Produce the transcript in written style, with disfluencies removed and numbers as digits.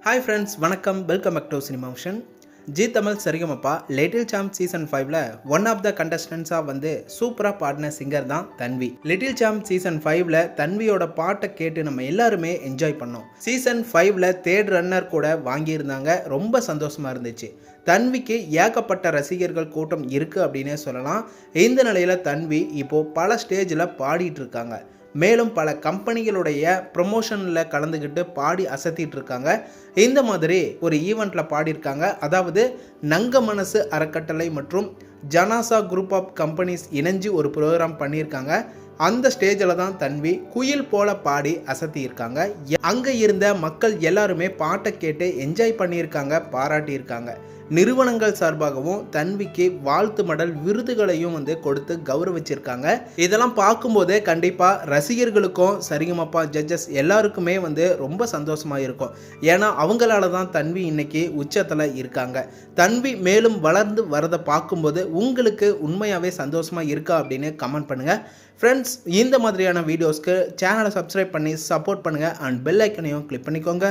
Hi friends, வணக்கம். Welcome back to cinema vision. Zee Tamil Sarigamapa little champ season 5ல் one of the கண்டஸ்டன்ஸாக வந்து சூப்பராக பாடின சிங்கர் தான் தன்வி. லிட்டில் சாம்ப் சீசன் 5ல் தன்வியோட பாட்டை கேட்டு நம்ம எல்லாருமே என்ஜாய் பண்ணோம். சீசன் 5ல் தேர்ட் ரன்னர் கூட வாங்கியிருந்தாங்க. ரொம்ப சந்தோஷமாக இருந்துச்சு. தன்விக்கு ஏகப்பட்ட ரசிகர்கள் கூட்டம் இருக்குது அப்படின்னே சொல்லலாம். இந்த நிலையில் தன்வி இப்போது பல ஸ்டேஜில் பாடிட்டு இருக்காங்க. மேலும் பல கம்பெனிகளுடைய ப்ரொமோஷனில் கலந்துக்கிட்டு பாடி அசத்திட்டு இருக்காங்க. இந்த மாதிரி ஒரு ஈவெண்ட்டில் பாடியிருக்காங்க. அதாவது நங்க மனசு அறக்கட்டளை மற்றும் ஜனாசா குரூப் ஆஃப் கம்பெனிஸ் இணைஞ்சு ஒரு ப்ரோக்ராம் பண்ணியிருக்காங்க. அந்த ஸ்டேஜில் தான் தன்வி குயில் போல பாடி அசத்தியிருக்காங்க. அங்கே இருந்த மக்கள் எல்லாருமே பாட்டை கேட்டு என்ஜாய் பண்ணியிருக்காங்க, பாராட்டியிருக்காங்க. நிறுவனங்கள் சார்பாகவும் தன்விக்கு வாழ்த்து மடல் விருதுகளையும் வந்து கொடுத்து கௌரவிச்சிருக்காங்க. இதெல்லாம் பார்க்கும்போதே கண்டிப்பாக ரசிகர்களுக்கும் சரிகமப்பா ஜட்ஜஸ் எல்லாருக்குமே வந்து ரொம்ப சந்தோஷமாக இருக்கும். ஏன்னா அவங்களால தான் தன்வி இன்னைக்கு உச்சத்தில் இருக்காங்க. தன்வி மேலும் வளர்ந்து வரதை பார்க்கும்போது உங்களுக்கு உண்மையாகவே சந்தோஷமாக இருக்கா அப்படின்னு கமெண்ட் பண்ணுங்கள். ஃப்ரெண்ட்ஸ், இந்த மாதிரியான வீடியோஸ்க்கு சேனலை சப்ஸ்கிரைப் பண்ணி சப்போர்ட் பண்ணுங்கள் அண்ட் பெல் ஐக்கனையும் கிளிக் பண்ணிக்கோங்க.